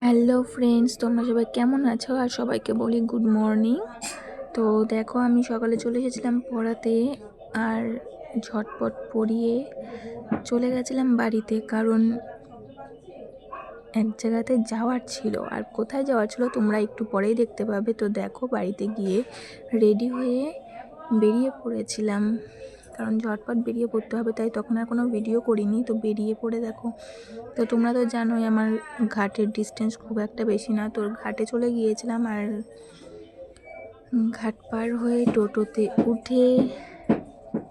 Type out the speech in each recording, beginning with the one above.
Hello friends, তোমরা সবাই কেমন আছো? আর সবাইকে বলি গুড মর্নিং। তো দেখো, আমি সকালে চলে এসেছিলাম পড়াতে, আর ঝটপট পড়িয়ে চলে গেছিলাম বাড়িতে, কারণ এক জায়গাতে যাওয়ার ছিল। আর কোথায় যাওয়ার ছিল তোমরা একটু পরেই দেখতে পাবে। তো দেখো, বাড়িতে গিয়ে রেডি হয়ে বেরিয়ে পড়েছিলাম, কারণ ঝটপট বেরিয়ে পড়তে হবে, তাই তখন আর কোনো ভিডিও করিনি। তো বেরিয়ে পড়ে দেখো, তো তোমরা তো জানোই আমার ঘাটের ডিস্টেন্স খুব একটা বেশি না। তো ঘাটে চলে গিয়েছিলাম, আর ঘাট পার হয়ে টোটোতে উঠে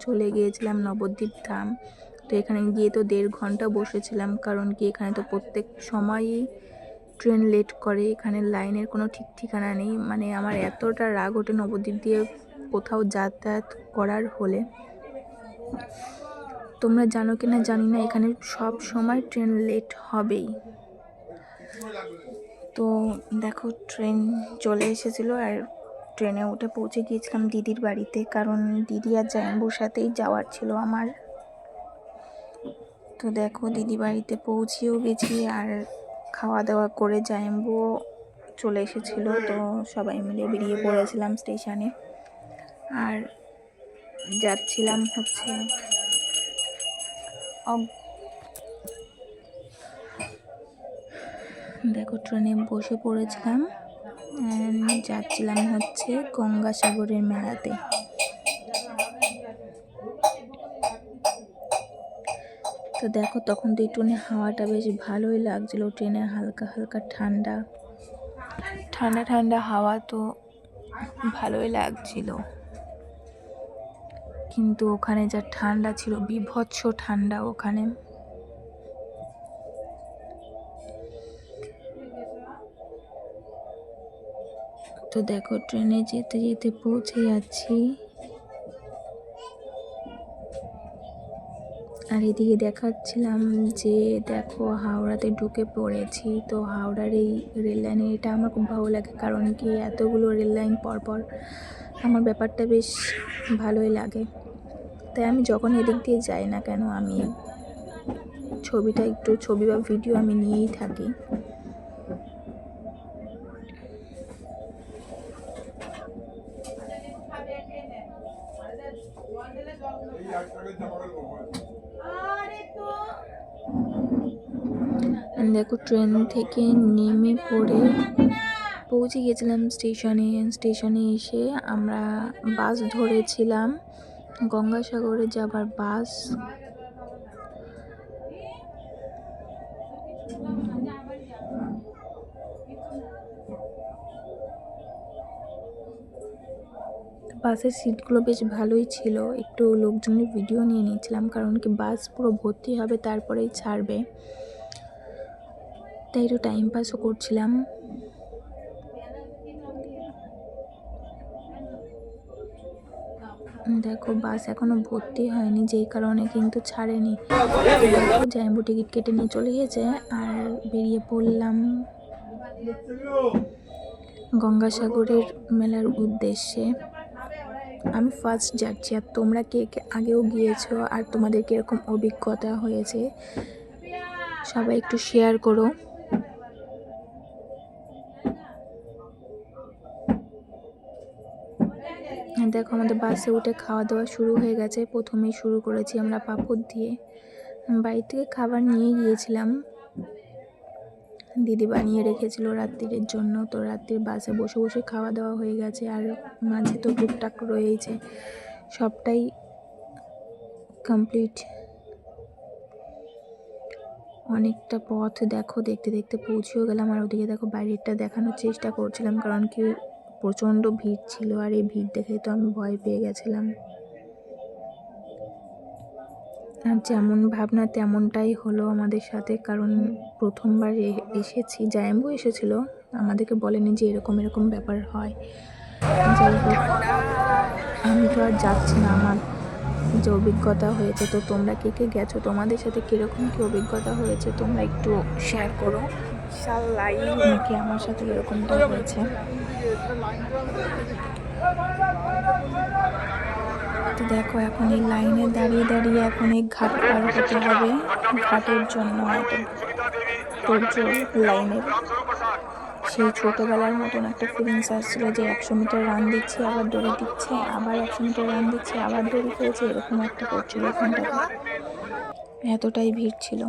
চলে গিয়েছিলাম নবদ্বীপ ধাম। তো এখানে গিয়ে তো 1.5 ঘন্টা বসেছিলাম, কারণ কি এখানে তো প্রত্যেক সময়ই ট্রেন লেট করে। এখানে লাইনের কোনো ঠিক ঠিকানা নেই। মানে আমার এতটা রাগ ওঠে নবদ্বীপ দিয়ে কোথাও যাতায়াত করার হলে। তোমরা জানো কি না জানি না, এখানে সব সময় ট্রেন লেট হবেই। তো দেখো, ট্রেন চলে এসেছিলো, আর ট্রেনে উঠে পৌঁছে গিয়েছিলাম দিদির বাড়িতে, কারণ দিদি আর জামাইবাবুর সাথেই যাওয়ার ছিল আমার। তো দেখো, দিদি বাড়িতে পৌঁছেও গেছি, আর খাওয়া দাওয়া করে জামাইবাবুও চলে এসেছিলো। তো সবাই মিলে বেরিয়ে পড়েছিলাম স্টেশনে, আর যাচ্ছিলাম হচ্ছে দেখো, ট্রেনে বসে পড়েছিলাম, যাচ্ছিলাম হচ্ছে গঙ্গাসাগরের মেলাতে। তো দেখো, তখন তো এই ট্রেনে হাওয়াটা বেশ ভালোই লাগছিল। ট্রেনে হালকা হালকা ঠান্ডা ঠান্ডা ঠান্ডা হাওয়া, তো ভালোই লাগছিল। কিন্তু ওখানে যা ঠান্ডা ছিল, বীভৎস ঠান্ডা ওখানে। তো দেখো, ট্রেনে যেতে যেতে পৌঁছে যাচ্ছি, আর এদিকে দেখাচ্ছিলাম যে দেখো হাওড়াতে ঢুকে পড়েছি। তো হাওড়ার এই রেল লাইনে এটা আমার খুব ভালো লাগে, কারণ কি এতগুলো রেল লাইন পরপর আমার ব্যাপারটা বেশ ভালোই লাগে। তাই আমি যখন এদিক দিয়ে যাই না কেন, আমি ছবি বা ভিডিও আমি নিয়েই থাকি। দেখো, ট্রেন থেকে নেমে পড়ে পৌঁছে গেছিলাম স্টেশনে এসে আমরা বাস ধরেছিলাম, গঙ্গাসাগরে যাবার বাস। বাসের সিটগুলো বেশ ভালোই ছিল। একটু লোকজনের ভিডিও নিয়ে নিয়েছিলাম, কারণ কি বাস পুরো ভর্তি হবে তারপরেই ছাড়বে, তাই একটু টাইম পাসও করছিলাম। দেখো, বাস এখনো ভর্তি হয়নি, যেই কারণে কিন্তু ছাড়েনি। দেখো, জামাইবাবু টিকিট কেটে নিয়ে চলে গেছে, আর বেরিয়ে পড়লাম গঙ্গাসাগরের মেলার উদ্দেশ্যে। আমি ফার্স্ট যাচ্ছি, আর তোমরা কে কে আগেও গিয়েছো আর তোমাদের কীরকম অভিজ্ঞতা হয়েছে সবাই একটু শেয়ার করো। দেখো, আমাদের বাসে উঠে খাওয়া দাওয়া শুরু হয়ে গেছে। প্রথমেই শুরু করেছি আমরা পাঁপড় দিয়ে। বাড়ি থেকে খাবার নিয়ে গিয়েছিলাম, দিদি বানিয়ে রেখেছিল রাত্রির জন্য। তো রাত্রির বাসে বসে বসে খাওয়া দাওয়া হয়ে গেছে, আর মাঝে তো টুকটাক রয়েছে, সবটাই কমপ্লিট। অনেকটা পথ দেখো দেখতে দেখতে পৌঁছেও গেলাম, আর ওদিকে দেখো বাইরেটা দেখানোর চেষ্টা করছিলাম, কারণ কি প্রচণ্ড ভিড় ছিল, আর এই ভিড় দেখে তো আমি ভয় পেয়ে গেছিলাম। আর যেমন ভাবনা তেমনটাই হলো আমাদের সাথে, কারণ প্রথমবার এসেছি, জামাইবাবু এসেছিলো, আমাদেরকে বলেনি যে এরকম এরকম ব্যাপার হয়। যাই হোক, আমি তো আর যাচ্ছি না, আমার যে অভিজ্ঞতা হয়েছে। তো তোমরা কে কে গেছো, তোমাদের সাথে কীরকম কী অভিজ্ঞতা হয়েছে তোমরা একটু শেয়ার করো, নাকি আমার সাথে এরকমটা হয়েছে। তো দেখো, এখন এই লাইনে দাঁড়িয়ে দাঁড়িয়ে এখন এই ঘাট পার হতে হবে। ঘাটের জন্য সৌন্দর্য লাইনের, সেই ছোটোবেলার মতন একটা ফিলিংস আসছিলো যে 100 মিটার রান দিচ্ছে, আবার দড়ি দিচ্ছে, আবার 100 মিটার রান দিচ্ছে, আবার দড়ি খেয়েছে, এরকম একটা করছিল ওখানটাতে। এতটাই ভিড় ছিল।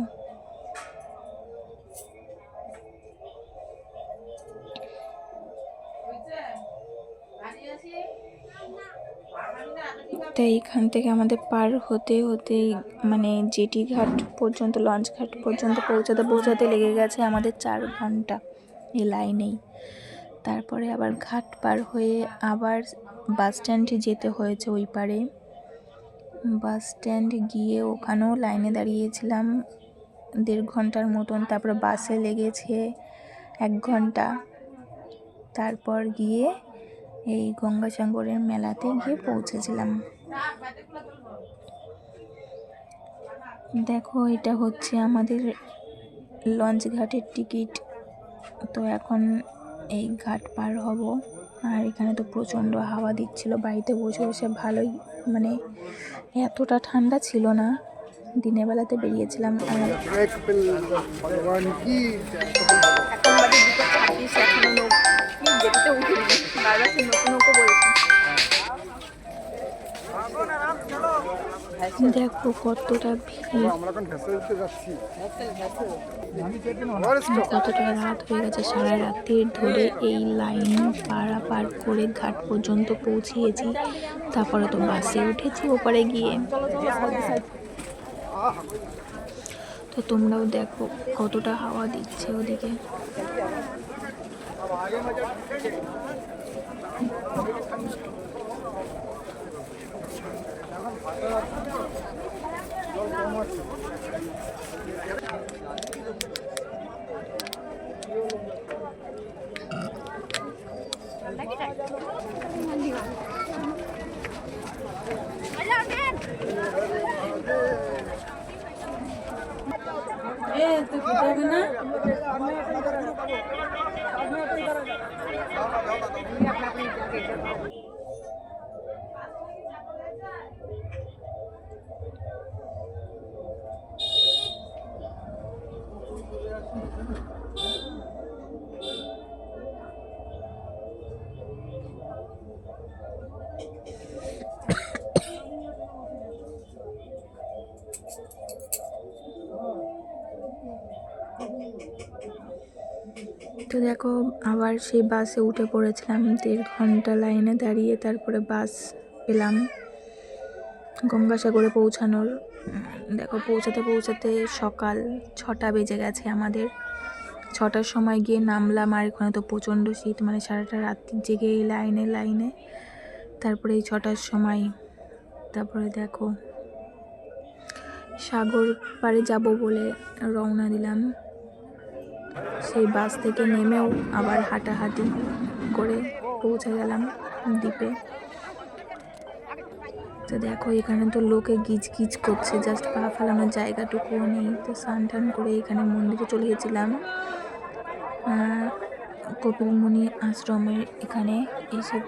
তাই এখান থেকে আমাদের পার হতে হতে মানে জেটি ঘাট পর্যন্ত, লঞ্চ ঘাট পর্যন্ত পৌঁছাতে লেগে গেছে আমাদের 4 ঘন্টা এই লাইনেই। তারপরে আবার ঘাট পার হয়ে আবার বাস স্ট্যান্ডে যেতে হয়েছে ওই পারে। বাস স্ট্যান্ড গিয়ে ওখানেও লাইনে দাঁড়িয়েছিলাম 1.5 ঘন্টার মতন। তারপরে বাসে লেগেছে 1 ঘন্টা। তারপর গিয়ে এই গঙ্গাসাগরের মেলাতে গিয়ে পৌঁছেছিলাম। দেখো, এটা হচ্ছে আমাদের লঞ্চ ঘাটের টিকিট। তো এখন এই ঘাট পার হব। আর এখানে তো প্রচণ্ড হাওয়া দিচ্ছিল, বাড়িতে বসে বসে ভালোই, মানে এতটা ঠান্ডা ছিল না। দিনের বেলাতে বেরিয়েছিলাম। আর দেখো কতটা ভিড়, কতটা রাত হয়ে গেছে। সারা রাতের ধরে এই লাইন পারাপার করে ঘাট পর্যন্ত পৌঁছিয়েছি। তারপরে তো বাসে উঠেছি ওপারে গিয়ে। তো তোমরাও দেখো কতটা হাওয়া দিচ্ছে ওদিকে। তো দেখো আবার সেই বাসে উঠে পড়েছিলাম 1.5 ঘন্টা লাইনে দাঁড়িয়ে। তারপরে বাস পেলাম গঙ্গাসাগরে পৌঁছানোর। দেখো পৌঁছাতে সকাল 6টা বেজে গেছে আমাদের। 6টার সময় গিয়ে নামলাম। আর এখানে তো প্রচণ্ড শীত, মানে সারাটা রাত্রি জেগে এই লাইনে। তারপরে এই 6টার সময় তারপরে দেখো সাগর পাড়ে যাব বলে রওনা দিলাম। সেই বাস থেকে নেমেও আবার হাঁটাহাঁটি করে পৌঁছে গেলাম দ্বীপে। তো দেখো এখানে তো লোকে গিজ করছে, জাস্ট পা ফেলানোর জায়গাটুকুও নেই। তো স্নান টান করে এখানে মন্দিরে চলে গেছিলাম, কপিলমুনি আশ্রমের এখানে। এসে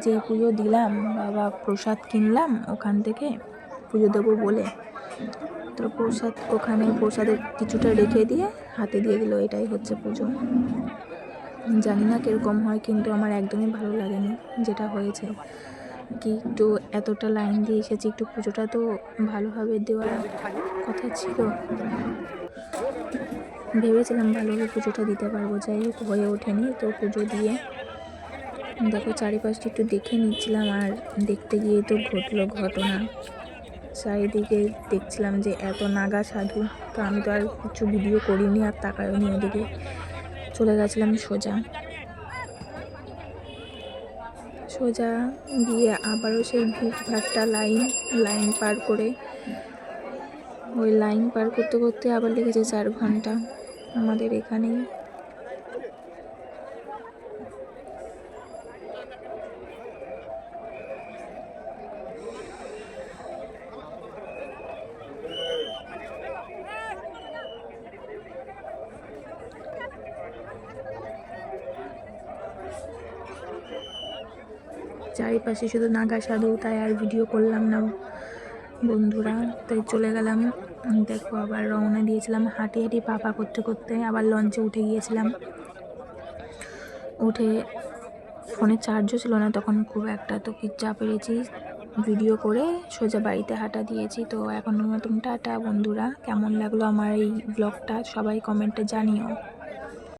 যে পুজো দিলাম, বাবা প্রসাদ কিনলাম ওখান থেকে পুজো দেবো বলে। তো প্রসাদের কিছুটা রেখে দিয়ে হাতে দিয়ে দিল। এটাই হচ্ছে পুজো। জানি না কীরকম হয়, কিন্তু আমার একদমই ভালো লাগেনি যেটা হয়েছে। কি একটু এতটা লাইন দিয়ে এসেছি, একটু পুজোটা তো ভালোভাবে দেওয়ার কথা ছিল। ভেবেছিলাম ভালোভাবে পুজোটা দিতে পারবো, যাই হোক হয়ে ওঠেনি। তো পুজো দিয়ে দেখো চারিপাশটা একটু দেখে নিচ্ছিলাম। আর দেখতে গিয়ে তো ঘটলো ঘটনা। চারিদিকে দেখছিলাম যে এত নাগা সাধু। তো আমি তো আর কিছু ভিডিও করিনি আর তাকাইনি ওদিকে, চলে গেছিলাম সোজা গিয়ে আবারও সেই ভিড়ভাট্টা লাইন পার করে, ওই লাইন পার করতে করতে আবার লেগেছে 4 ঘন্টা আমাদের এখানেই। চারিপাশে শুধু নাগা সাধু, তাই আর ভিডিও করলাম না বন্ধুরা। তাই চলে গেলাম দেখো আবার রওনা দিয়েছিলাম হাঁটি হাঁটি পাপা করতে করতে, আবার লঞ্চে উঠে গিয়েছিলাম। উঠে ফোনে চার্জও ছিল না তখন খুব একটা, তো কি যা পেরেছি ভিডিও করে সোজা বাড়িতে হাঁটা দিয়েছি। তো এখন নতুন টাটা বন্ধুরা, কেমন লাগলো আমার এই ব্লগটা সবাই কমেন্টে জানিও।